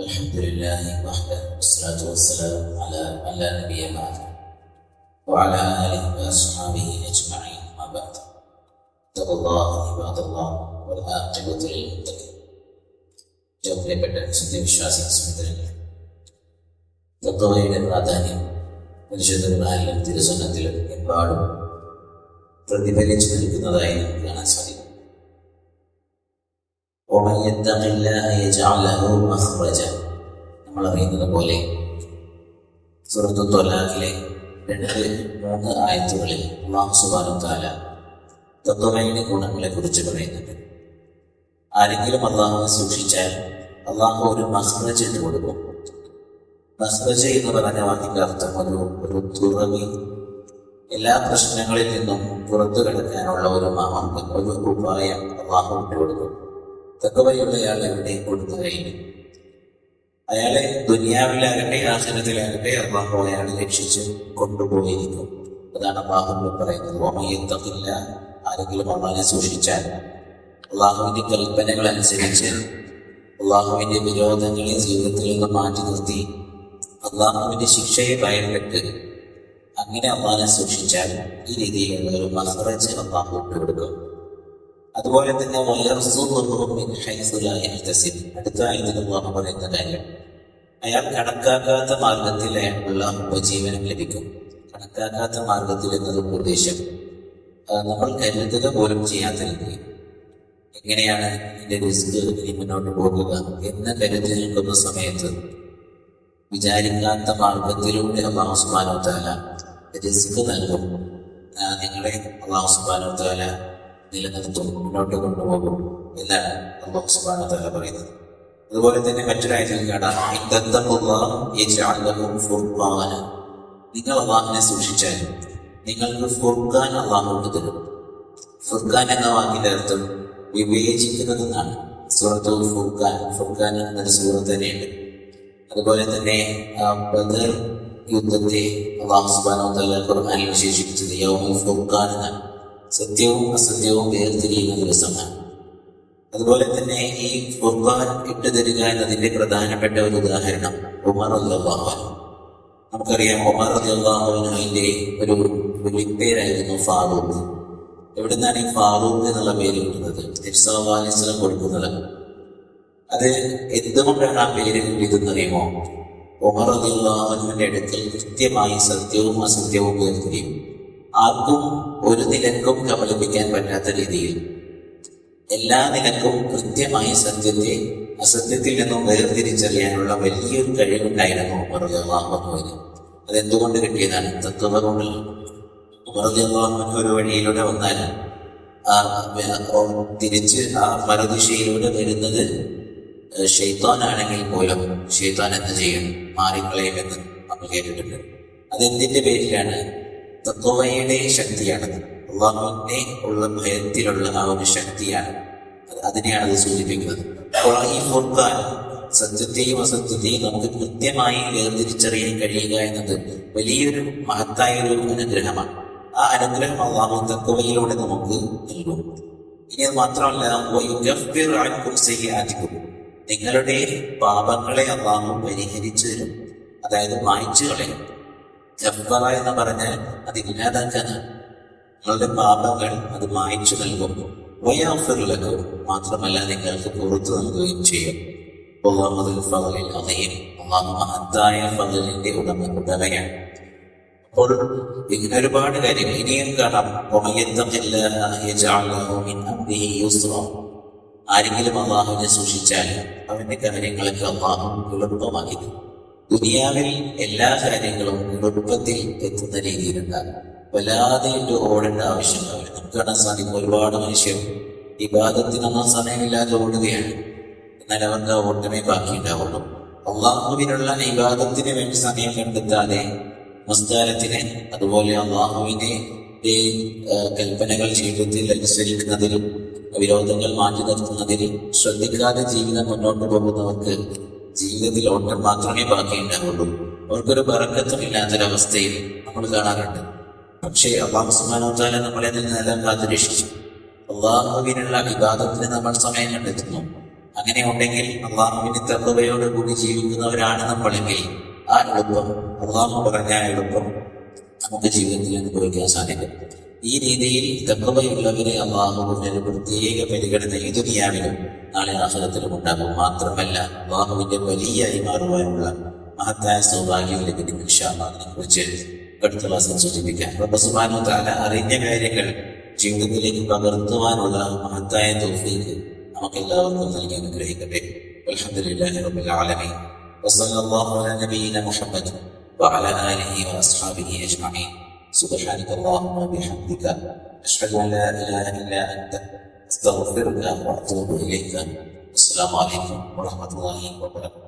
الحمد لله وحده والصلاة والسلام على من لا نبي بعده وعلى آله وأصحابه أجمعين ما بعد. اتقوا الله عباد الله والعاقبة للمتقين. പ്രിയപ്പെട്ട സത്യവിശ്വാസി സഹോദരങ്ങളെ, തഖ്വയുടെ പ്രാധാന്യം പരിശുദ്ധ ഖുർആനിലും തിരുസുന്നത്തിലും എമ്പാടും പ്രതിഫലിച്ചു നിൽക്കുന്നതായി നമുക്ക് കാണാൻ സാധിക്കും. നമ്മൾ അറിയുന്നത് പോലെ സൂറത്തു ത്വലാഖിലെ 2-3 ആയത്തുകളിൽ അല്ലാഹു സുബ്ഹാനഹു വ തആല തഖ്വയുടെ ഗുണങ്ങളെ കുറിച്ച് പറയുന്നുണ്ട്. ആരെങ്കിലും അല്ലാഹുവിനെ സൂക്ഷിച്ചാൽ അല്ലാഹു ഒരു മഖ്റജ് ഇട്ട് കൊടുക്കും. മഖ്റജ് എന്ന് പറഞ്ഞ വാക്കിന്റെ അർത്ഥം ഒരു തുറവി, എല്ലാ പ്രശ്നങ്ങളിൽ നിന്നും പുറത്തു കിടക്കാനുള്ള ഒരു മാർഗം, ഒരു ഉപായം അല്ലാഹു ഇട്ട് കൊടുക്കും. തഖ്വയുള്ളയാൾ എവിടെ കൊടുത്തു കഴിഞ്ഞു, അയാളെ ദുനിയാവിലാകട്ടെ ആഖിറത്തിലാകട്ടെ അല്ലാഹു അയാളെ രക്ഷിച്ച് കൊണ്ടുപോയിരിക്കും. അതാണ് അല്ലാഹു പറയുന്നത്. ആരെങ്കിലും അല്ലാഹുവിനെ സൂക്ഷിച്ചാൽ, അല്ലാഹുവിന്റെ കൽപ്പനകൾ അനുസരിച്ച് അല്ലാഹുവിന്റെ വിരോധങ്ങളെ ജീവിതത്തിൽ നിന്ന് മാറ്റി നിർത്തി അല്ലാഹുവിന്റെ ശിക്ഷയെ ഭയപ്പെട്ട് അങ്ങനെ അല്ലാഹുവിനെ സൂക്ഷിച്ചാൽ ഈ രീതിയിലുള്ള ഒരു മഖ്റജ് അല്ലാഹു ഇട്ട് കൊടുക്കും. അതുപോലെ തന്നെ അടുത്ത ആയത്തിൽ അല്ലാഹു പറയുന്ന കാര്യം, അയാൾ കണക്കാക്കാത്ത മാർഗത്തിൽ അയാൾക്കുള്ള ഉപജീവനം ലഭിക്കും. കണക്കാക്കാത്ത മാർഗത്തിൽ എന്നതുകൊണ്ട് ഉദ്ദേശം നമ്മൾ കരുതുക പോലും ചെയ്യാത്ത രീതി, എങ്ങനെയാണ് ഇതിന്റെ റിസ്ക് ഇനി മുന്നോട്ട് പോകുക എന്ന് കരുതി നിൽക്കുന്ന സമയത്ത് വിചാരിക്കാത്ത മാർഗത്തിലൂടെ അല്ലാഹു സുബ്ഹാനഹു വ തആല റിസ്ക് നൽകും. നിങ്ങളെ അല്ലാഹു സുബ്ഹാനഹു വ തആല നിലനിർത്തും, മുന്നോട്ട് കൊണ്ടുപോകും എന്നാണ് അല്ലാഹു സുബ്ഹാനഹു വ തആല പറയുന്നത്. അതുപോലെ തന്നെ മറ്റൊരായത്തിൽ കാണാം, നിങ്ങൾ അല്ലാഹുവിനെ സൂക്ഷിച്ചാൽ നിങ്ങൾക്ക് ഫുർഖാൻ അല്ലാഹു തരും. ഫുർഖാൻ എന്ന വാക്കിന്റെ അർത്ഥം വിവേചിക്കുന്നതെന്നാണ്. സൂറത്തുൽ ഫുർഖാൻ എന്നൊരു സൂറത്ത് തന്നെയുണ്ട്. അതുപോലെ തന്നെ ബദർ യുദ്ധത്തെ അല്ലാഹു സുബ്ഹാനഹു വ തആല ഖുർആനിൽ വിശേഷിപ്പിച്ചത് യൗമുൽ ഫുർഖാൻ എന്നാണ്. സത്യവും അസത്യവും വേർതിരിയുന്ന ദിവസമാണ്. അതുപോലെ തന്നെ ഈ ഫുർഖാൻ ഇട്ടു തരിക എന്നതിന്റെ പ്രധാനപ്പെട്ട ഒരു ഉദാഹരണം ഉമർ റളിയല്ലാഹു അൻഹു. നമുക്കറിയാം, ഉമർ റളിയല്ലാഹു അൻഹുവിന്റെ ഒരു വിളിപ്പേരായിരുന്നു ഫാറൂഖ്. എവിടുന്നാണ് ഈ ഫാറൂഖ് എന്നുള്ള പേര് കിട്ടുന്നത്? നബി സല്ലല്ലാഹു അലൈഹി വസല്ലം കൊടുക്കുന്നത്. അത് എന്തുകൊണ്ടാണ് ആ പേര് കിട്ടിയതെന്നറിയുമോ? ഉമർ റളിയല്ലാഹു അൻഹുവിന്റെ അടുക്കൽ കൃത്യമായി സത്യവും അസത്യവും വേർതിരിയും. ആർക്കും ഒരു നിലക്കും കബളിപ്പിക്കാൻ പറ്റാത്ത രീതിയിൽ എല്ലാ നിലക്കും കൃത്യമായി സത്യത്തെ അസത്യത്തിൽ നിന്നും വേർതിരിച്ചറിയാനുള്ള വലിയൊരു കഴിവുണ്ടായിരുന്നു ഉമർ റളിയല്ലാഹു അൻഹുവിന്. അതെന്തുകൊണ്ട് കിട്ടിയതാണ്? തഖ്വ കൊണ്ടല്ല. ഉമർ റളിയല്ലാഹു അൻഹു ഒരു വഴിയിലൂടെ വന്നാൽ തിരിച്ച് ആ മറുദിശയിലൂടെ വരുന്നത് ശൈത്താനാണെങ്കിൽ പോലും ശൈത്താൻ എന്ത് ചെയ്യും? മാറിക്കളയുമെന്ന് നമ്മൾ കേട്ടിട്ടുണ്ട്. അതെന്തിന്റെ പേരിലാണ്? തഖ്വയുടെ ശക്തിയാണത്. അല്ലാഹുവിനെ ഉള്ള ഭയത്തിലുള്ള ആ ഒരു ശക്തിയാണ്, അതിനെയാണ് അത് സൂചിപ്പിക്കുന്നത്. അപ്പോൾ ഈ ഫുർഖാൻ, സത്യത്തെയും അസത്യത്തെയും നമുക്ക് കൃത്യമായി വേർതിരിച്ചറിയാൻ കഴിയുക എന്നത് വലിയൊരു മഹത്തായ ഒരു അനുഗ്രഹമാണ്. ആ അനുഗ്രഹം അല്ലാഹു തഖ്വയിലൂടെ നമുക്ക് നൽകും. ഇനി അത് മാത്രമല്ല, നിങ്ങളുടെ പാപങ്ങളെ അല്ലാഹു പരിഹരിച്ചു തരും, അതായത് മായ്ച്ചു കളയും. ഗഫറ എന്ന് പറഞ്ഞാൽ അത് ഇല്ലാതാക്കാനാണ്. നിങ്ങളുടെ പാപങ്ങൾ അത് മായ്ച്ചു നൽകും. വയഗ്ഫിറുലക്കും, മാത്രമല്ല നിങ്ങൾക്ക് പുറത്തു നൽകുകയും ചെയ്യും. അല്ലാഹു മഹത്തായ ഫളിന്റെ ഉടമയാണ്. അപ്പോൾ ഇങ്ങനെ ഒരുപാട് കാര്യങ്ങൾ ഇനിയും കാണാം. ആരെങ്കിലും അല്ലാഹുവിനെ സൂക്ഷിച്ചാൽ അവന്റെ കാര്യങ്ങളൊക്കെ അല്ലാഹു എളുപ്പമാക്കി. ദുനിയാവിൽ എല്ലാ കാര്യങ്ങളും എളുപ്പത്തിൽ എത്തുന്ന രീതിയിലുണ്ടാകും. വല്ലാതെ ഓടേണ്ട ആവശ്യമുണ്ടാവില്ല. നമുക്ക് കാണാൻ സാധിക്കും, ഒരുപാട് മനുഷ്യർ ഇബാദത്തിനൊന്നും സമയമില്ലാതെ ഓടുകയാണ്. എന്നാൽ അവർക്ക് ഓട്ടമേ ബാക്കിയുണ്ടാവുള്ളൂ. അള്ളാഹുവിനുള്ള ഇബാദത്തിന് വേണ്ടി സമയം കണ്ടെത്താതെ നമസ്കാരത്തിന്, അതുപോലെ അള്ളാഹുവിന്റെ കൽപ്പനകൾ ജീവിതത്തിൽ അനുസരിക്കുന്നതിൽ, വിരോധങ്ങൾ മാറ്റി നിർത്തുന്നതിൽ ശ്രദ്ധിക്കാതെ ജീവിതം മുന്നോട്ട് പോകുന്നവർക്ക് ജീവിതത്തിൽ ഓട്ടം മാത്രമേ ബാക്കിയുണ്ടാവുള്ളൂ. അവർക്കൊരു ബറക്കത്തും ഇല്ലാത്തൊരവസ്ഥയിൽ നമ്മൾ കാണാറുണ്ട്. പക്ഷേ അല്ലാഹു സുബ്ഹാനഹു വ തആല നമ്മളെ നിന്നെല്ലാം കാത്തുരക്ഷിച്ചു. അള്ളാഹുവിനുള്ള ഇബാദത്തിന് നമ്മൾ സമയം കണ്ടെത്തുന്നു. അങ്ങനെ ഉണ്ടെങ്കിൽ അള്ളാഹുവിന്റെ തഖ്വയോട് കൂടി ജീവിക്കുന്നവരാണ് നമ്മളെങ്കിൽ ആ എളുപ്പം, അള്ളാഹു പറഞ്ഞ എളുപ്പം നമുക്ക് ജീവിതത്തിൽ അനുഭവിക്കാൻ സാധിക്കും. ഈ രീതിയിൽ തഖ്വയുള്ളവരെ അള്ളാഹുവിന്റെ ഒരു പ്രത്യേക പരിഗണന ഈ ദുനിയാവിലും നാളെ ആഖിറത്തിലും ഉണ്ടാകും. മാത്രമല്ല അള്ളാഹുവിന്റെ വലിയായി മാറുവാനുള്ള മഹത്തായ സൗഭാഗ്യം ലഭിക്കും. ഇൻഷാ അല്ലാഹ് അതിനെക്കുറിച്ച് അടുത്ത ക്ലാസ്സിൽ സൂചിപ്പിക്കാം. റബ്ബ് സുബ്ഹാനഹു വ തആല അറിഞ്ഞ കാര്യങ്ങൾ ജീവിതത്തിലേക്ക് പകർത്തുവാനുള്ള മഹത്തായ തൗഫീഖ് നമുക്കെല്ലാവർക്കും നൽകി അനുഗ്രഹിക്കട്ടെ. അൽഹംദുലില്ലാഹി റബ്ബിൽ ആലമീൻ. വസല്ലല്ലാഹു അലാ നബിയിന മുഹമ്മദ് വഅലാ ആലിഹി വഅസ്ഹാബിഹി അജ്മഈൻ. സുബ്ഹാനക അല്ലാഹുമ്മ വബിഹംദിക അശ്ഹദു അൻ ലാ ഇലാഹ ഇല്ലാ അൻത അസ്തഗ്ഫിറുക വഅതൂബു ഇലൈക. അസ്സലാമു അലൈക്കും വറഹ്മത്തുള്ളാഹി വബറകാതുഹു.